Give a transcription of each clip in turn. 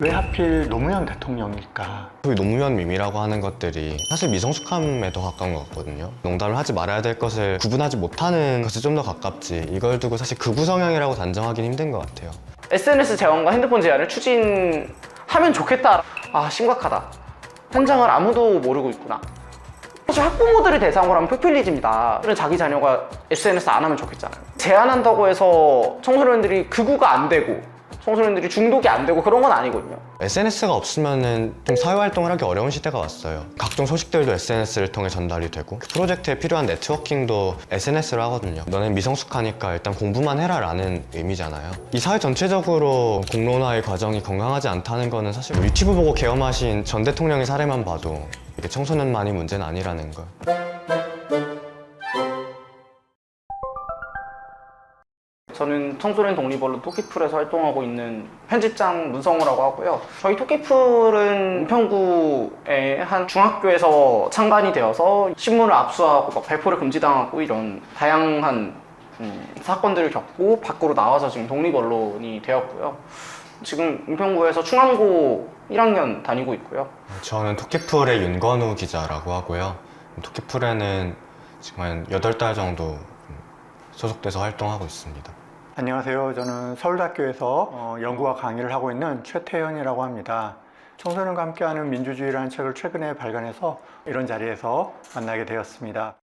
왜 하필 노무현 대통령일까? 소위 노무현 밈이라고 하는 것들이 사실 미성숙함에 더 가까운 것 같거든요. 농담을 하지 말아야 될 것을 구분하지 못하는 것에 좀 더 가깝지, 이걸 두고 사실 극우 성향이라고 단정하기는 힘든 것 같아요. SNS 제한과 핸드폰 제한을 추진하면 좋겠다. 아, 심각하다. 현장을 아무도 모르고 있구나. 사실 학부모들을 대상으로 하면 포퓰리즘이다. 자기 자녀가 SNS 안 하면 좋겠잖아요. 제한한다고 해서 청소년들이 극우가 안 되고 청소년들이 중독이 안 되고 그런 건 아니거든요. SNS가 없으면은 좀 사회활동을 하기 어려운 시대가 왔어요. 각종 소식들도 SNS를 통해 전달이 되고 그 프로젝트에 필요한 네트워킹도 SNS로 하거든요. 너는 미성숙하니까 일단 공부만 해라 라는 의미잖아요. 이 사회 전체적으로 공론화의 과정이 건강하지 않다는 거는 사실 유튜브 보고 개엄하신 전 대통령의 사례만 봐도 이게 청소년만이 문제는 아니라는 걸. 저는 청소년 독립언론 토끼풀에서 활동하고 있는 편집장 문성우라고 하고요. 저희 토끼풀은 은평구의 한 중학교에서 창간이 되어서 신문을 압수하고 막 발표를 금지당하고 이런 다양한 사건들을 겪고 밖으로 나와서 지금 독립언론이 되었고요. 지금 은평구에서 충암고 1학년 다니고 있고요. 저는 토끼풀의 윤건우 기자라고 하고요. 토끼풀에는 지금 한 8달 정도 소속돼서 활동하고 있습니다. 안녕하세요. 저는 서울대학교에서 연구와 강의를 하고 있는 최태현이라고 합니다. 청소년과 함께하는 민주주의라는 책을 최근에 발간해서 이런 자리에서 만나게 되었습니다.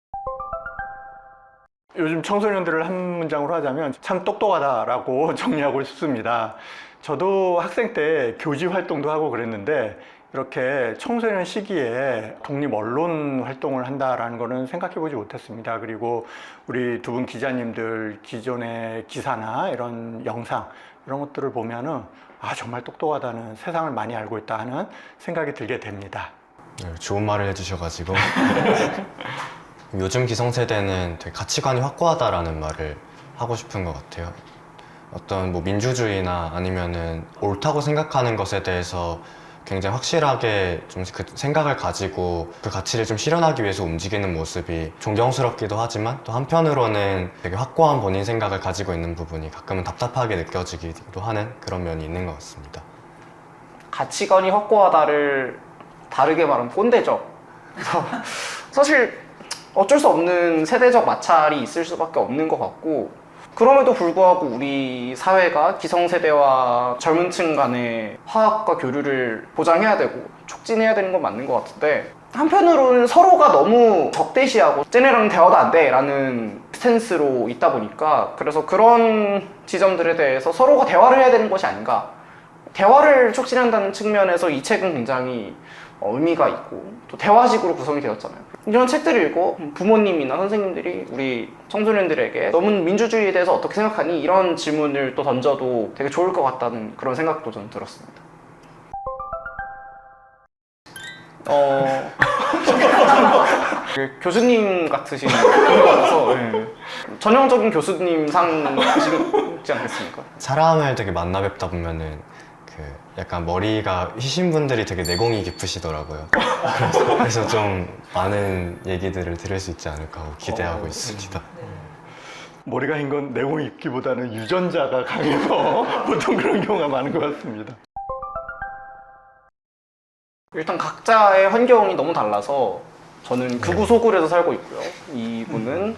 요즘 청소년들을 한 문장으로 하자면 참 똑똑하다라고 정리하고 싶습니다. 저도 학생 때 교지 활동도 하고 그랬는데 이렇게 청소년 시기에 독립 언론 활동을 한다라는 거는 생각해 보지 못했습니다. 그리고 우리 두 분 기자님들 기존의 기사나 이런 영상 이런 것들을 보면은 아, 정말 똑똑하다는, 세상을 많이 알고 있다 하는 생각이 들게 됩니다. 네, 좋은 말을 해주셔가지고 요즘 기성세대는 되게 가치관이 확고하다라는 말을 하고 싶은 것 같아요. 어떤 뭐 민주주의나 아니면은 옳다고 생각하는 것에 대해서 굉장히 확실하게 좀 그 생각을 가지고 그 가치를 좀 실현하기 위해서 움직이는 모습이 존경스럽기도 하지만 또 한편으로는 되게 확고한 본인 생각을 가지고 있는 부분이 가끔은 답답하게 느껴지기도 하는 그런 면이 있는 것 같습니다. 가치관이 확고하다를 다르게 말하면 꼰대죠. 그래서 사실 어쩔 수 없는 세대적 마찰이 있을 수밖에 없는 것 같고, 그럼에도 불구하고 우리 사회가 기성세대와 젊은 층 간의 화합과 교류를 보장해야 되고 촉진해야 되는 건 맞는 것 같은데, 한편으로는 서로가 너무 적대시하고 쟤네랑 대화도 안 돼 라는 스탠스로 있다 보니까, 그래서 그런 지점들에 대해서 서로가 대화를 해야 되는 것이 아닌가, 대화를 촉진한다는 측면에서 이 책은 굉장히 의미가 있고 또 대화식으로 구성이 되었잖아요. 이런 책들을 읽고 부모님이나 선생님들이 우리 청소년들에게 너는 민주주의에 대해서 어떻게 생각하니? 이런 질문을 또 던져도 되게 좋을 것 같다는 그런 생각도 저는 들었습니다. 교수님 같으신 분 같아서 전형적인 교수님 상이지 않겠습니까? 사람을 되게 만나 뵙다 보면은 그 약간 머리가 휘신 분들이 되게 내공이 깊으시더라고요. 그래서 좀 많은 얘기들을 들을 수 있지 않을까 하고 기대하고 있습니다. 머리가 흰 건 내공이 있기보다는 유전자가 강해서 보통 그런 경우가 많은 것 같습니다. 일단 각자의 환경이 너무 달라서 저는 극우 소굴에서 살고 있고요. 이분은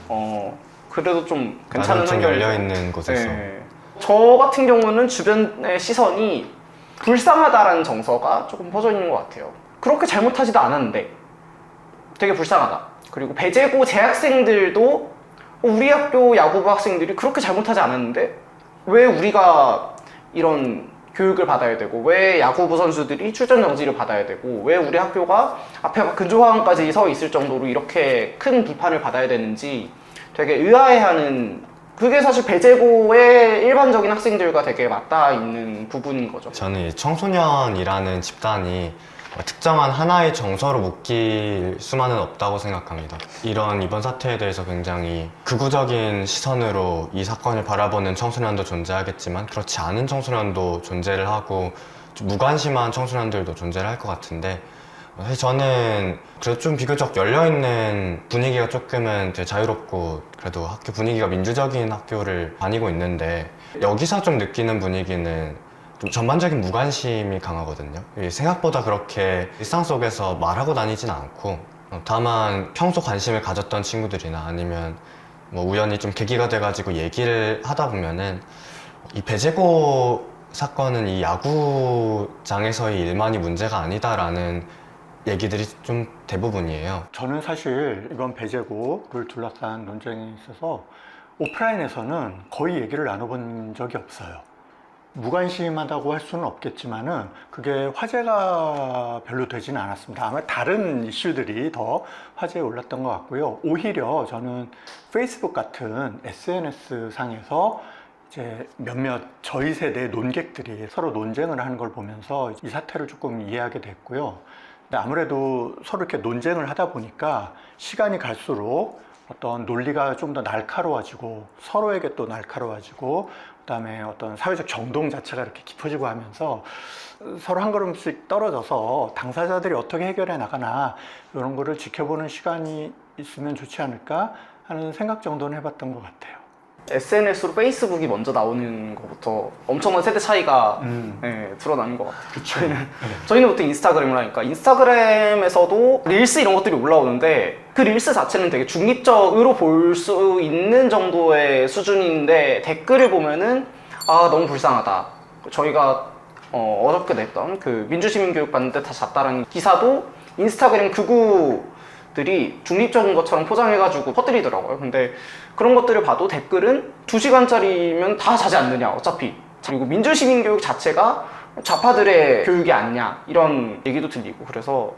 그래도 좀 괜찮은 좀 환경이죠. 열려있는 곳에서. 네. 저 같은 경우는 주변의 시선이 불쌍하다라는 정서가 조금 퍼져 있는 것 같아요. 그렇게 잘못하지도 않았는데 되게 불쌍하다. 그리고 배제고 재학생들도 우리 학교 야구부 학생들이 그렇게 잘못하지 않았는데 왜 우리가 이런 교육을 받아야 되고, 왜 야구부 선수들이 출전 정지를 받아야 되고, 왜 우리 학교가 앞에 근조화원까지 서 있을 정도로 이렇게 큰 비판을 받아야 되는지 되게 의아해하는, 그게 사실 배제고의 일반적인 학생들과 되게 맞닿아 있는 부분인 거죠. 저는 이 청소년이라는 집단이 특정한 하나의 정서로 묶일 수만은 없다고 생각합니다. 이번 사태에 대해서 굉장히 극우적인 시선으로 이 사건을 바라보는 청소년도 존재하겠지만 그렇지 않은 청소년도 존재를 하고 좀 무관심한 청소년들도 존재를 할 것 같은데, 사실 저는 그래도 좀 비교적 열려있는 분위기가 조금은 되게 자유롭고 그래도 학교 분위기가 민주적인 학교를 다니고 있는데, 여기서 좀 느끼는 분위기는 좀 전반적인 무관심이 강하거든요. 이게 생각보다 그렇게 일상 속에서 말하고 다니진 않고 다만 평소 관심을 가졌던 친구들이나 아니면 뭐 우연히 좀 계기가 돼가지고 얘기를 하다 보면은 이 배제고 사건은 이 야구장에서의 일만이 문제가 아니다라는 얘기들이 좀 대부분이에요. 저는 사실 이번 배제고를 둘러싼 논쟁에 있어서 오프라인에서는 거의 얘기를 나눠본 적이 없어요. 무관심하다고 할 수는 없겠지만은 그게 화제가 별로 되지는 않았습니다. 아마 다른 이슈들이 더 화제에 올랐던 것 같고요. 오히려 저는 페이스북 같은 SNS 상에서 이제 몇몇 저희 세대의 논객들이 서로 논쟁을 하는 걸 보면서 이 사태를 조금 이해하게 됐고요. 근데 아무래도 서로 이렇게 논쟁을 하다 보니까 시간이 갈수록 어떤 논리가 좀 더 날카로워지고 서로에게 또 날카로워지고 그다음에 어떤 사회적 정동 자체가 이렇게 깊어지고 하면서 서로 한 걸음씩 떨어져서 당사자들이 어떻게 해결해 나가나 이런 거를 지켜보는 시간이 있으면 좋지 않을까 하는 생각 정도는 해봤던 것 같아요. SNS로 페이스북이 먼저 나오는 것부터 엄청난 세대 차이가 드러나는 것 같아요. 그쵸. 저희는 보통 인스타그램을 하니까 인스타그램에서도 릴스 이런 것들이 올라오는데 그 릴스 자체는 되게 중립적으로 볼 수 있는 정도의 수준인데 댓글을 보면은 아 너무 불쌍하다. 저희가 어저께 냈던 그 민주시민교육 받는데 다 잤다라는 기사도 인스타그램 극우들이 중립적인 것처럼 포장해가지고 퍼뜨리더라고요. 근데 그런 것들을 봐도 댓글은 2시간짜리면 다 자지 않느냐 어차피. 그리고 민주시민교육 자체가 좌파들의 교육이 아니냐 이런 얘기도 들리고 그래서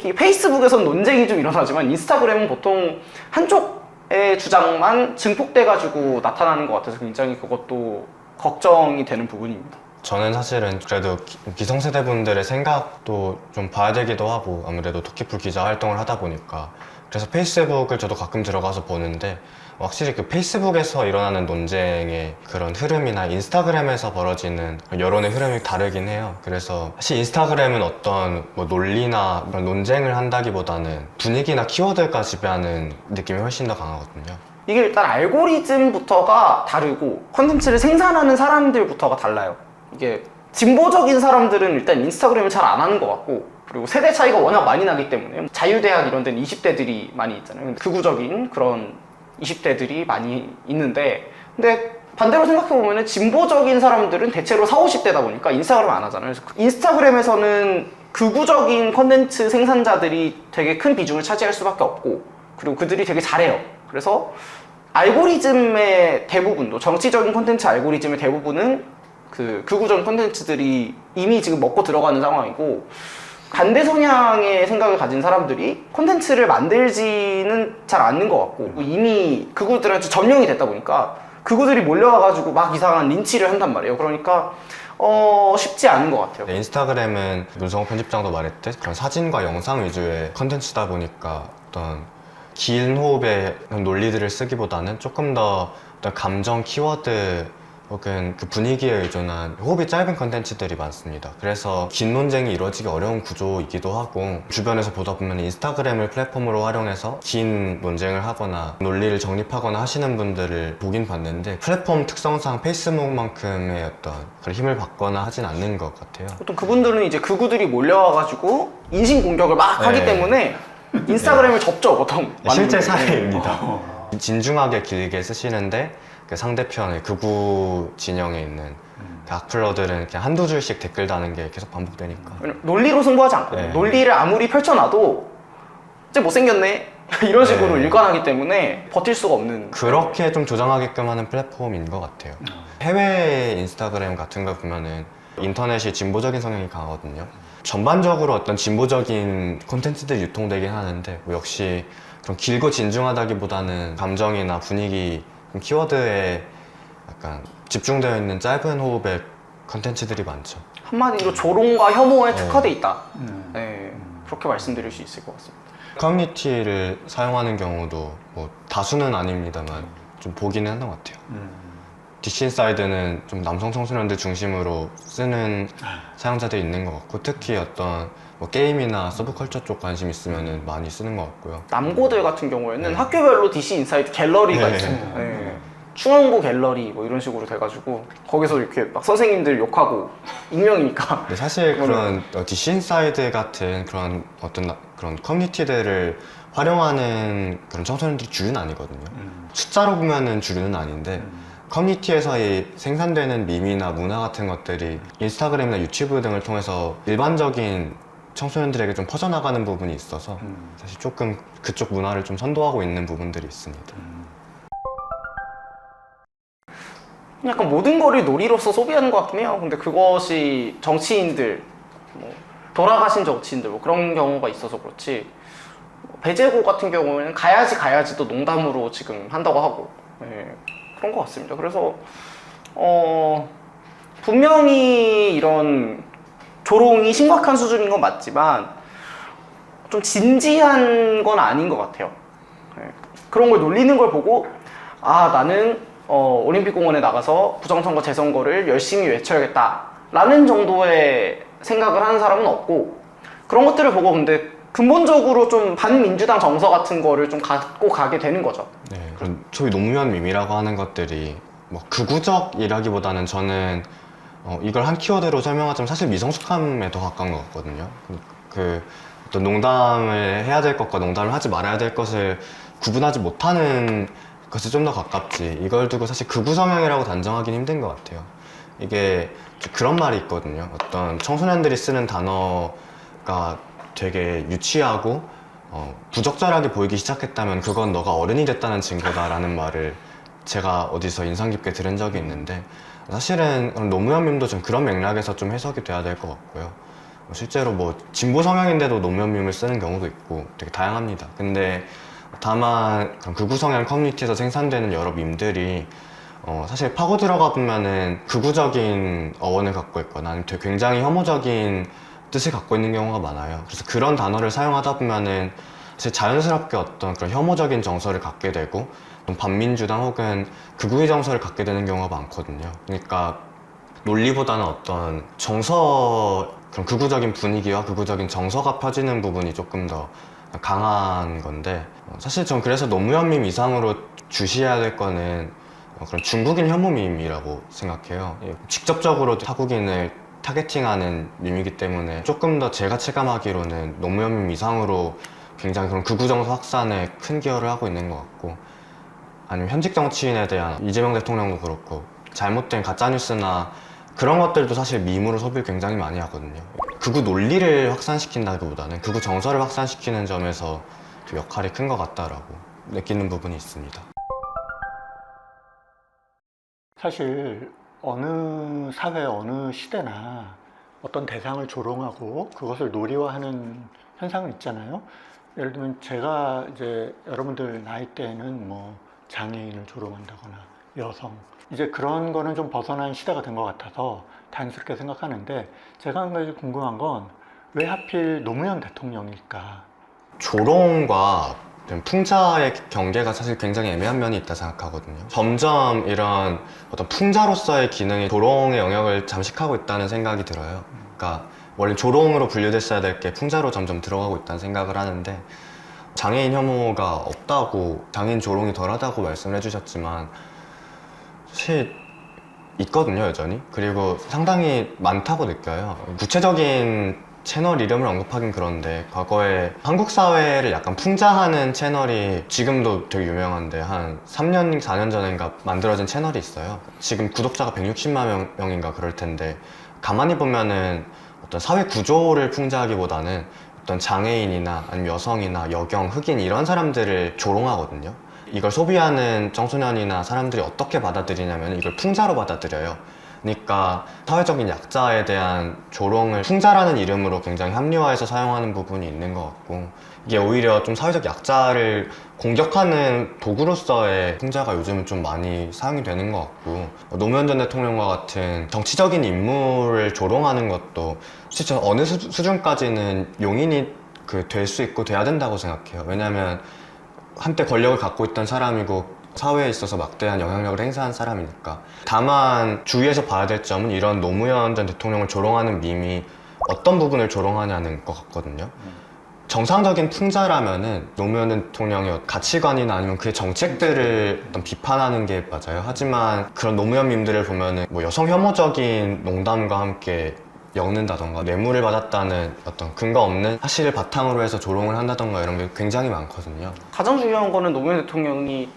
이 페이스북에서는 논쟁이 좀 일어나지만 인스타그램은 보통 한쪽의 주장만 증폭돼가지고 나타나는 것 같아서 굉장히 그것도 걱정이 되는 부분입니다. 저는 사실은 그래도 기성세대 분들의 생각도 좀 봐야 되기도 하고 아무래도 토끼풀 기자 활동을 하다 보니까 그래서 페이스북을 저도 가끔 들어가서 보는데 확실히 그 페이스북에서 일어나는 논쟁의 그런 흐름이나 인스타그램에서 벌어지는 여론의 흐름이 다르긴 해요. 그래서 사실 인스타그램은 어떤 뭐 논리나 그런 논쟁을 한다기보다는 분위기나 키워드가 지배하는 느낌이 훨씬 더 강하거든요. 이게 일단 알고리즘부터가 다르고 컨텐츠를 생산하는 사람들부터가 달라요. 이게 진보적인 사람들은 일단 인스타그램을 잘 안 하는 것 같고 그리고 세대 차이가 워낙 많이 나기 때문에 자유대학 이런 데는 20대들이 많이 있잖아요. 극우적인 그런 20대들이 많이 있는데 근데 반대로 생각해보면 진보적인 사람들은 대체로 40, 50대다 보니까 인스타그램 안 하잖아요. 그래서 인스타그램에서는 극우적인 컨텐츠 생산자들이 되게 큰 비중을 차지할 수밖에 없고 그리고 그들이 되게 잘해요. 그래서 알고리즘의 대부분도 정치적인 컨텐츠 알고리즘의 대부분은 그 극우적인 컨텐츠들이 이미 지금 먹고 들어가는 상황이고 반대 성향의 생각을 가진 사람들이 콘텐츠를 만들지는 잘 않는 것 같고 이미 극우들한테 점령이 됐다 보니까 극우들이 몰려와가지고 막 이상한 린치를 한단 말이에요. 그러니까 쉽지 않은 것 같아요. 네, 인스타그램은 문성호 편집장도 말했듯 그런 사진과 영상 위주의 컨텐츠다 보니까 어떤 긴 호흡의 논리들을 쓰기보다는 조금 더 어떤 감정 키워드 혹은 그 분위기에 의존한 호흡이 짧은 컨텐츠들이 많습니다. 그래서 긴 논쟁이 이루어지기 어려운 구조이기도 하고 주변에서 보다 보면 인스타그램을 플랫폼으로 활용해서 긴 논쟁을 하거나 논리를 정립하거나 하시는 분들을 보긴 봤는데 플랫폼 특성상 페이스북만큼의 어떤 그런 힘을 받거나 하진 않는 것 같아요. 보통 그분들은 이제 극우들이 몰려와가지고 인신공격을 막 하기 네. 때문에 인스타그램을 접죠 보통. 실제 많은 분들이. 사례입니다. 진중하게 길게 쓰시는데 그 상대편의 극우 진영에 있는 그 악플러들은 그냥 한두 줄씩 댓글 다는 게 계속 반복되니까. 왜냐면 논리로 승부하지 않거든요. 네. 논리를 아무리 펼쳐놔도 쟤 못생겼네 이런 식으로 네. 일관하기 때문에 버틸 수가 없는. 그렇게 좀 조정하게끔 하는 플랫폼인 것 같아요. 해외 인스타그램 같은 거 보면은 인터넷이 진보적인 성향이 강하거든요. 전반적으로 어떤 진보적인 콘텐츠들이 유통되긴 하는데 뭐 역시 그런 길고 진중하다기보다는 감정이나 분위기, 키워드에 약간 집중되어 있는 짧은 호흡의 콘텐츠들이 많죠. 한마디로 조롱과 혐오에 네. 특화돼 있다. 네, 그렇게 말씀드릴 수 있을 것 같습니다. 커뮤니티를 사용하는 경우도 뭐 다수는 아닙니다만 좀 보기는 하는 것 같아요. DC인사이드는 좀 남성 청소년들 중심으로 쓰는 사용자들이 있는 것 같고 특히 어떤 뭐 게임이나 서브컬처 쪽 관심 있으면 많이 쓰는 것 같고요. 남고들 같은 경우에는 네. 학교별로 DC 인사이드 갤러리가 네. 있습니다. 네. 충원고 갤러리 뭐 이런 식으로 돼가지고 거기서 이렇게 막 선생님들 욕하고 익명이니까 근데 사실 그런 DC 인사이드 같은 그런 어떤 그런 커뮤니티들을 활용하는 그런 청소년들이 주류는 아니거든요. 숫자로 보면은 주류는 아닌데 커뮤니티에서의 생산되는 밈이나 문화 같은 것들이 인스타그램이나 유튜브 등을 통해서 일반적인 청소년들에게 좀 퍼져나가는 부분이 있어서 사실 조금 그쪽 문화를 좀 선도하고 있는 부분들이 있습니다. 약간 모든 거를 놀이로서 소비하는 것 같긴 해요. 근데 그것이 정치인들, 뭐 돌아가신 정치인들 뭐 그런 경우가 있어서 그렇지 배재고 같은 경우에는 가야지도 농담으로 지금 한다고 하고 예, 그런 것 같습니다. 그래서 분명히 이런 조롱이 심각한 수준인 건 맞지만 좀 진지한 건 아닌 것 같아요. 예, 그런 걸 놀리는 걸 보고 아 나는 올림픽공원에 나가서 부정선거 재선거를 열심히 외쳐야겠다 라는 정도의 생각을 하는 사람은 없고 그런 것들을 보고 근데 근본적으로 좀 반민주당 정서 같은 거를 좀 갖고 가게 되는 거죠. 네, 그런 소위 노무현 밈이라고 하는 것들이 뭐 극우적이라기보다는 저는 이걸 한 키워드로 설명하자면 사실 미성숙함에 더 가까운 것 같거든요. 그 어떤 농담을 해야 될 것과 농담을 하지 말아야 될 것을 구분하지 못하는 것이 좀 더 가깝지 이걸 두고 사실 극우 성향이라고 단정하기는 힘든 것 같아요. 이게 그런 말이 있거든요. 어떤 청소년들이 쓰는 단어가 되게 유치하고 부적절하게 보이기 시작했다면 그건 너가 어른이 됐다는 증거다라는 말을 제가 어디서 인상 깊게 들은 적이 있는데 사실은 노무현 밈도 좀 그런 맥락에서 좀 해석이 돼야 될 것 같고요. 실제로 뭐 진보 성향인데도 노무현 밈을 쓰는 경우도 있고 되게 다양합니다. 근데 다만 그런 극우 성향 커뮤니티에서 생산되는 여러 밈들이 사실 파고 들어가 보면은 극우적인 어원을 갖고 있거나 아니면 되게 굉장히 혐오적인 뜻을 갖고 있는 경우가 많아요. 그래서 그런 단어를 사용하다 보면은 사실 자연스럽게 어떤 그런 혐오적인 정서를 갖게 되고 좀 반민주당 혹은 극우의 정서를 갖게 되는 경우가 많거든요. 그러니까 논리보다는 어떤 정서, 그런 극우적인 분위기와 극우적인 정서가 펴지는 부분이 조금 더 강한 건데 사실 전 그래서 노무현 밈 이상으로 주시해야 될 거는 그런 중국인 혐오 밈이라고 생각해요. 직접적으로 타국인을 타겟팅하는 밈이기 때문에 조금 더 제가 체감하기로는 노무현 밈 이상으로 굉장히 그런 극우 정서 확산에 큰 기여를 하고 있는 것 같고 아니면 현직 정치인에 대한 이재명 대통령도 그렇고 잘못된 가짜뉴스나 그런 것들도 사실 밈으로 소비를 굉장히 많이 하거든요. 극우 논리를 확산시킨다기보다는 극우 정서를 확산시키는 점에서 좀 역할이 큰 것 같다라고 느끼는 부분이 있습니다. 사실 어느 사회, 어느 시대나 어떤 대상을 조롱하고 그것을 놀이화하는 현상은 있잖아요. 예를 들면 제가 이제 여러분들 나이대에는 뭐 장애인을 조롱한다거나 여성 이제 그런 거는 좀 벗어난 시대가 된 것 같아서 다행스럽게 생각하는데 제가 한 가지 궁금한 건 왜 하필 노무현 대통령일까? 조롱과 풍자의 경계가 사실 굉장히 애매한 면이 있다 생각하거든요. 점점 이런 어떤 풍자로서의 기능이 조롱의 영역을 잠식하고 있다는 생각이 들어요. 그러니까 원래 조롱으로 분류됐어야 될 게 풍자로 점점 들어가고 있다는 생각을 하는데 장애인 혐오가 없다고 장애인 조롱이 덜하다고 말씀을 해주셨지만 사실 있거든요 여전히. 그리고 상당히 많다고 느껴요. 구체적인 채널 이름을 언급하긴 그런데 과거에 한국 사회를 약간 풍자하는 채널이 지금도 되게 유명한데 한 3년, 4년 전인가 만들어진 채널이 있어요. 지금 구독자가 160만 명인가 그럴 텐데 가만히 보면은 어떤 사회 구조를 풍자하기보다는 어떤 장애인이나 아니면 여성이나 여경, 흑인 이런 사람들을 조롱하거든요. 이걸 소비하는 청소년이나 사람들이 어떻게 받아들이냐면 이걸 풍자로 받아들여요. 그러니까 사회적인 약자에 대한 조롱을 풍자라는 이름으로 굉장히 합리화해서 사용하는 부분이 있는 것 같고 이게 오히려 좀 사회적 약자를 공격하는 도구로서의 풍자가 요즘은 좀 많이 사용이 되는 것 같고 노무현 전 대통령과 같은 정치적인 인물을 조롱하는 것도 실제 어느 수준까지는 용인이 될 수 있고 돼야 된다고 생각해요. 왜냐하면 한때 권력을 갖고 있던 사람이고 사회에 있어서 막대한 영향력을 행사한 사람이니까. 다만 주의해서 봐야 될 점은 이런 노무현 전 대통령을 조롱하는 밈이 어떤 부분을 조롱하냐는 것 같거든요. 정상적인 풍자라면은 노무현 대통령의 가치관이나 아니면 그의 정책들을 어떤 비판하는 게 맞아요. 하지만 그런 노무현 밈들을 보면은 뭐 여성 혐오적인 농담과 함께 엮는다던가 뇌물을 받았다는 어떤 근거 없는 사실을 바탕으로 해서 조롱을 한다던가 이런 게 굉장히 많거든요. 가장 중요한 거는 노무현 대통령이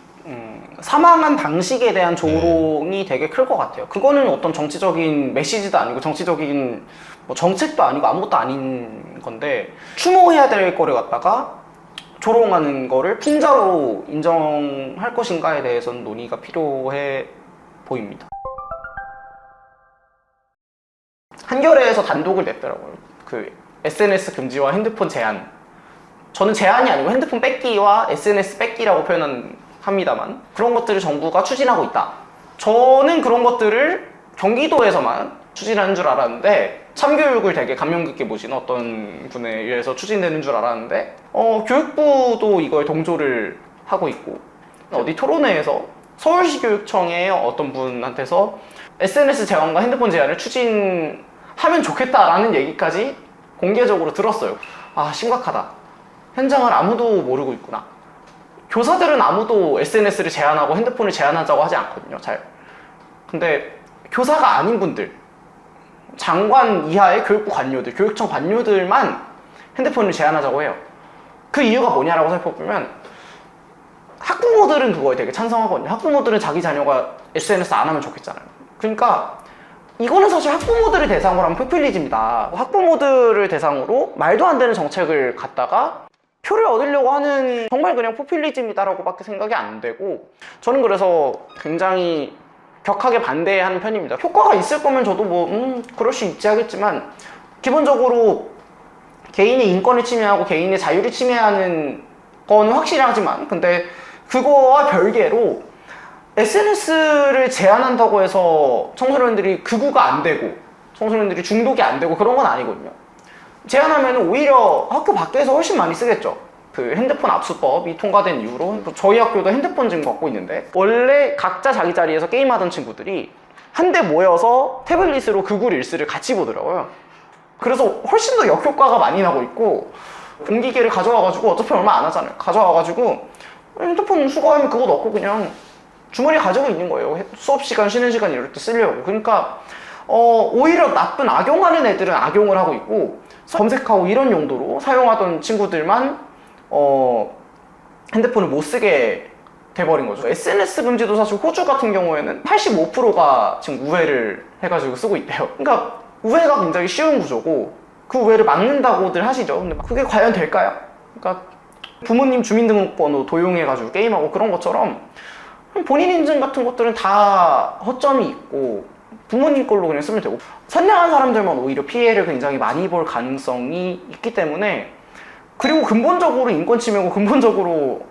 사망한 방식에 대한 조롱이 되게 클 것 같아요. 그거는 어떤 정치적인 메시지도 아니고 정치적인 뭐 정책도 아니고 아무것도 아닌 건데 추모해야 될 거를 갖다가 조롱하는 거를 풍자로 인정할 것인가에 대해서는 논의가 필요해 보입니다. 한겨레에서 단독을 냈더라고요. 그 SNS 금지와 핸드폰 제한. 저는 제한이 아니고 핸드폰 뺏기와 SNS 뺏기라고 합니다만 그런 것들을 정부가 추진하고 있다. 저는 그런 것들을 경기도에서만 추진하는 줄 알았는데 참교육을 되게 감명 깊게 보시는 어떤 분에 의해서 추진되는 줄 알았는데 교육부도 이거에 동조를 하고 있고 어디 토론회에서 서울시 교육청의 어떤 분한테서 SNS 제한과 핸드폰 제한을 추진하면 좋겠다라는 얘기까지 공개적으로 들었어요. 아, 심각하다. 현장을 아무도 모르고 있구나. 교사들은 아무도 SNS를 제한하고 핸드폰을 제한하자고 하지 않거든요, 잘. 근데 교사가 아닌 분들, 장관 이하의 교육부 관료들, 교육청 관료들만 핸드폰을 제한하자고 해요. 그 이유가 뭐냐라고 살펴보면 학부모들은 그거에 되게 찬성하거든요. 학부모들은 자기 자녀가 SNS 안 하면 좋겠잖아요. 그러니까 이거는 사실 학부모들을 대상으로 하면 포퓰리즘이다. 학부모들을 대상으로 말도 안 되는 정책을 갖다가 표를 얻으려고 하는 정말 그냥 포퓰리즘이다라고 밖에 생각이 안 되고 저는 그래서 굉장히 격하게 반대하는 편입니다. 효과가 있을 거면 저도 그럴 수 있지 하겠지만 기본적으로 개인의 인권을 침해하고 개인의 자유를 침해하는 건 확실하지만 근데 그거와 별개로 SNS를 제한한다고 해서 청소년들이 극우가 안 되고 청소년들이 중독이 안 되고 그런 건 아니거든요. 제한하면 오히려 학교 밖에서 훨씬 많이 쓰겠죠. 그 핸드폰 압수법이 통과된 이후로 저희 학교도 핸드폰 지금 갖고 있는데 원래 각자 자기 자리에서 게임하던 친구들이 한데 모여서 태블릿으로 극우 릴스를 같이 보더라고요. 그래서 훨씬 더 역효과가 많이 나고 있고 공기계를 가져와가지고 어차피 얼마 안 하잖아요. 가져와가지고 핸드폰 수거하면 그거 넣고 그냥 주머니에 가지고 있는 거예요. 수업 시간, 쉬는 시간 이럴 때 쓰려고. 그러니까 오히려 나쁜 악용하는 애들은 악용을 하고 있고 검색하고 이런 용도로 사용하던 친구들만 핸드폰을 못 쓰게 돼버린 거죠. SNS 금지도 사실 호주 같은 경우에는 85%가 지금 우회를 해가지고 쓰고 있대요. 그러니까 우회가 굉장히 쉬운 구조고 그 우회를 막는다고들 하시죠. 근데 그게 과연 될까요? 그러니까 부모님 주민등록번호 도용해가지고 게임하고 그런 것처럼 본인 인증 같은 것들은 다 허점이 있고 부모님 걸로 그냥 쓰면 되고 선량한 사람들만 오히려 피해를 굉장히 많이 볼 가능성이 있기 때문에 그리고 근본적으로 인권 침해고 근본적으로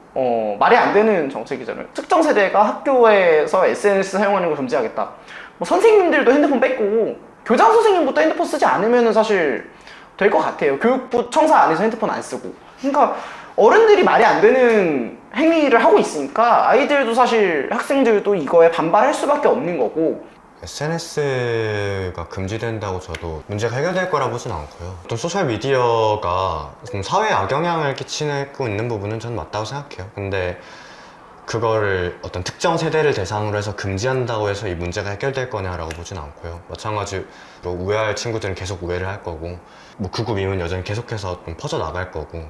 말이 안 되는 정책이잖아요. 특정 세대가 학교에서 SNS 사용하는 걸 금지하겠다. 뭐 선생님들도 핸드폰 뺏고 교장 선생님부터 핸드폰 쓰지 않으면 사실 될 것 같아요. 교육부 청사 안에서 핸드폰 안 쓰고. 그러니까 어른들이 말이 안 되는 행위를 하고 있으니까 아이들도 사실 학생들도 이거에 반발할 수밖에 없는 거고 SNS가 금지된다고 저도 문제가 해결될 거라 보진 않고요. 어떤 소셜미디어가 좀 사회에 악영향을 끼치고 있는 부분은 저는 맞다고 생각해요. 근데 그거를 어떤 특정 세대를 대상으로 해서 금지한다고 해서 이 문제가 해결될 거냐라고 보진 않고요. 마찬가지로 우회할 친구들은 계속 우회를 할 거고 뭐 극우 밈은 여전히 계속해서 좀 퍼져나갈 거고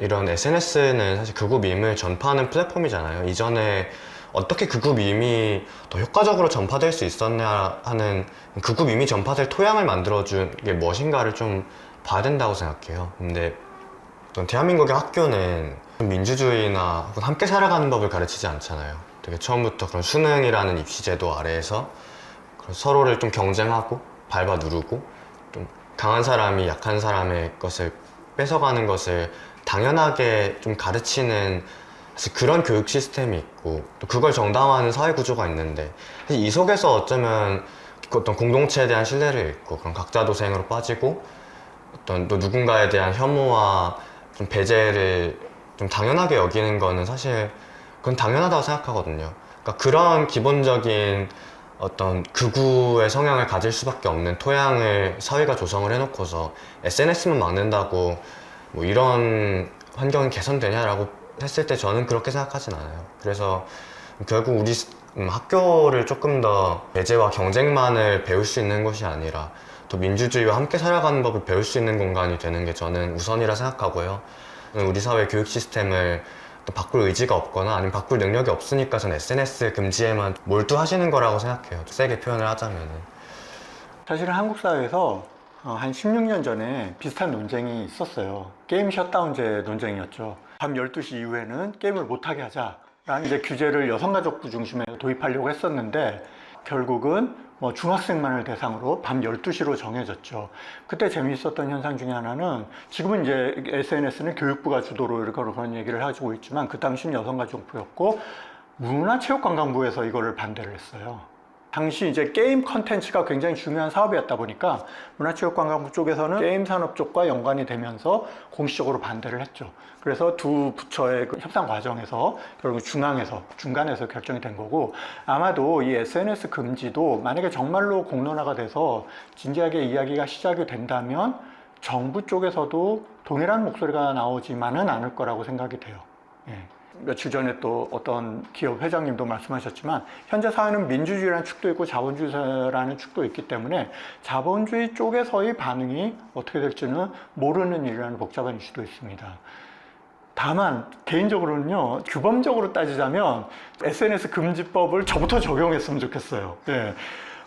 이런 SNS는 사실 극우 밈을 전파하는 플랫폼이잖아요. 이전에 어떻게 극우 밈이 더 효과적으로 전파될 수 있었냐 하는 극우 밈이 전파될 토양을 만들어준 게 무엇인가를 좀 봐야 된다고 생각해요. 근데 대한민국의 학교는 민주주의나 혹은 함께 살아가는 법을 가르치지 않잖아요. 되게 처음부터 그런 수능이라는 입시제도 아래에서 서로를 좀 경쟁하고 밟아 누르고 좀 강한 사람이 약한 사람의 것을 뺏어가는 것을 당연하게 좀 가르치는 사실 그런 교육 시스템이 있고 또 그걸 정당화하는 사회 구조가 있는데 사실 이 속에서 어쩌면 어떤 공동체에 대한 신뢰를 잃고 그런 각자 도생으로 빠지고 어떤 또 누군가에 대한 혐오와 좀 배제를 좀 당연하게 여기는 거는 사실 그건 당연하다고 생각하거든요. 그러니까 그런 기본적인 어떤 극우의 성향을 가질 수밖에 없는 토양을 사회가 조성을 해놓고서 SNS만 막는다고 뭐 이런 환경이 개선되냐라고 했을 때 저는 그렇게 생각하진 않아요. 그래서 결국 우리 학교를 조금 더 배제와 경쟁만을 배울 수 있는 것이 아니라 또 민주주의와 함께 살아가는 법을 배울 수 있는 공간이 되는 게 저는 우선이라 생각하고요. 우리 사회 교육 시스템을 또 바꿀 의지가 없거나 아니면 바꿀 능력이 없으니까 전 SNS 금지에만 몰두하시는 거라고 생각해요. 세게 표현을 하자면은. 사실은 한국 사회에서 한 16년 전에 비슷한 논쟁이 있었어요. 게임 셧다운제 논쟁이었죠. 밤 12시 이후에는 게임을 못하게 하자라는 이제 규제를 여성가족부 중심에 도입하려고 했었는데 결국은 뭐 중학생만을 대상으로 밤 12시로 정해졌죠. 그때 재미있었던 현상 중에 하나는 지금은 이제 SNS는 교육부가 주도로 그런 얘기를 하고 있지만 그 당시는 여성가족부였고 문화체육관광부에서 이거를 반대를 했어요. 당시 이제 게임 컨텐츠가 굉장히 중요한 사업이었다 보니까 문화체육관광부 쪽에서는 게임 산업 쪽과 연관이 되면서 공식적으로 반대를 했죠. 그래서 두 부처의 그 협상 과정에서 결국 중간에서 결정이 된 거고 아마도 이 SNS 금지도 만약에 정말로 공론화가 돼서 진지하게 이야기가 시작이 된다면 정부 쪽에서도 동일한 목소리가 나오지만은 않을 거라고 생각이 돼요. 예. 며칠 전에 또 어떤 기업 회장님도 말씀하셨지만 현재 사회는 민주주의라는 축도 있고 자본주의라는 축도 있기 때문에 자본주의 쪽에서의 반응이 어떻게 될지는 모르는 일이라는 복잡한 이슈도 있습니다. 다만 개인적으로는요, 규범적으로 따지자면 SNS 금지법을 저부터 적용했으면 좋겠어요. 예.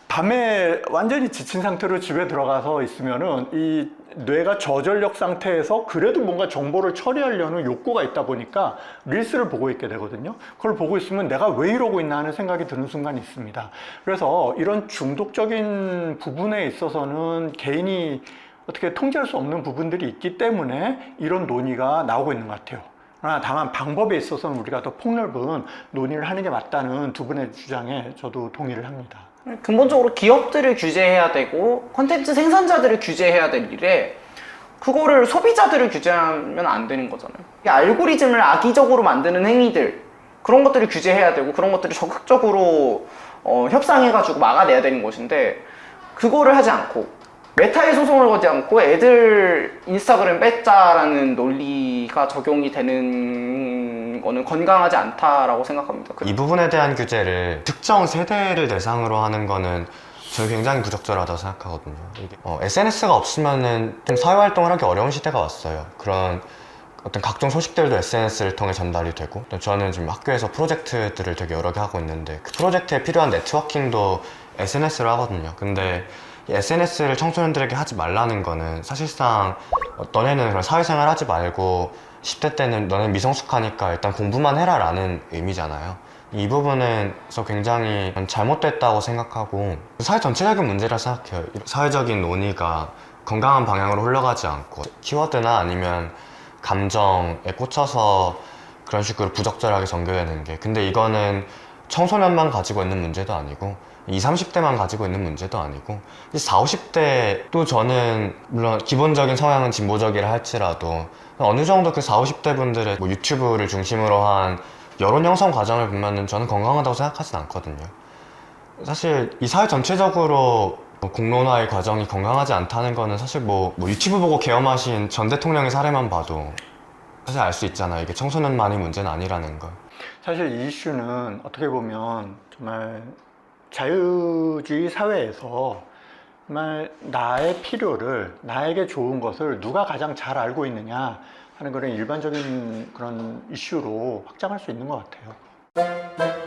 밤에 완전히 지친 상태로 집에 들어가서 있으면은 이 뇌가 저전력 상태에서 그래도 뭔가 정보를 처리하려는 욕구가 있다 보니까 릴스를 보고 있게 되거든요. 그걸 보고 있으면 내가 왜 이러고 있나 하는 생각이 드는 순간이 있습니다. 그래서 이런 중독적인 부분에 있어서는 개인이 어떻게 통제할 수 없는 부분들이 있기 때문에 이런 논의가 나오고 있는 것 같아요. 그러나 다만 방법에 있어서는 우리가 더 폭넓은 논의를 하는 게 맞다는 두 분의 주장에 저도 동의를 합니다. 근본적으로 기업들을 규제해야 되고 콘텐츠 생산자들을 규제해야 될 일에 그거를 소비자들을 규제하면 안 되는 거잖아요. 이 알고리즘을 악의적으로 만드는 행위들 그런 것들을 규제해야 되고 그런 것들을 적극적으로 협상해가지고 막아내야 되는 것인데 그거를 하지 않고 메타에 소송을 걸지 않고 애들 인스타그램 뺐자라는 논리가 적용이 되는 거는 건강하지 않다라고 생각합니다. 이 부분에 대한 규제를 특정 세대를 대상으로 하는 거는 저는 굉장히 부적절하다고 생각하거든요. SNS가 없으면은 좀 사회활동을 하기 어려운 시대가 왔어요. 그런 어떤 각종 소식들도 SNS를 통해 전달이 되고 저는 지금 학교에서 프로젝트들을 되게 여러 개 하고 있는데 그 프로젝트에 필요한 네트워킹도 SNS로 하거든요. 근데 SNS를 청소년들에게 하지 말라는 거는 사실상 너네는 그런 사회생활 하지 말고 10대 때는 너네는 미성숙하니까 일단 공부만 해라 라는 의미잖아요. 이 부분에서 굉장히 잘못됐다고 생각하고 사회 전체적인 문제라 생각해요. 사회적인 논의가 건강한 방향으로 흘러가지 않고 키워드나 아니면 감정에 꽂혀서 그런 식으로 부적절하게 전개되는 게 근데 이거는 청소년만 가지고 있는 문제도 아니고 20, 30대만 가지고 있는 문제도 아니고 40, 50대도 저는 물론 기본적인 성향은 진보적이라 할지라도 어느 정도 그 40, 50대 분들의 뭐 유튜브를 중심으로 한 여론 형성 과정을 보면은 저는 건강하다고 생각하진 않거든요. 사실 이 사회 전체적으로 공론화의 과정이 건강하지 않다는 거는 사실 뭐 유튜브 보고 계엄하신 전 대통령의 사례만 봐도 사실 알 수 있잖아요. 이게 청소년만의 문제는 아니라는 걸. 사실 이 이슈는 어떻게 보면 정말 자유주의 사회에서 정말 나의 필요를, 나에게 좋은 것을 누가 가장 잘 알고 있느냐 하는 그런 일반적인 그런 이슈로 확장할 수 있는 것 같아요.